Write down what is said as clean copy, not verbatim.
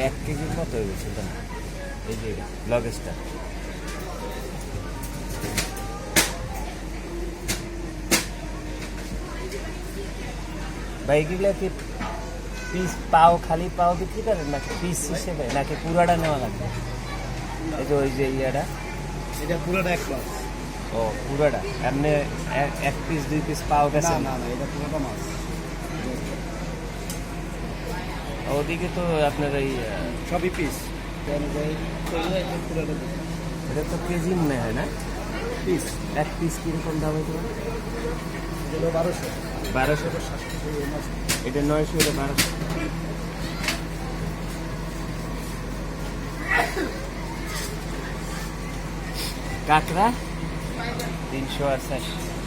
এক কেজির মতো হয়ে গেছে না এই যে লগেজটা। ভাই এগুলা কি পিস পাও খালি পাও বিক্রি করেন নাকি পিস হিসেবে নাকি পুরাটা নেওয়া লাগবে? এই যে ওই যে ইয়াটা এটা পুরোটা এক মাছ। ও পুরাটা এমনি এক পিস দুই পিস পাও গেছে? না না, এটা পুরোটা মাছ। ওদিকে তো আপনার এই সবই পিস। এটা তো কেজি মনে হয় না? পিস এক পিস কিরকম দাম হইতে পারে? এগুলো 1200। 1200। এটা 900, এটা 1200। কাঁকড়া 300 আর 400।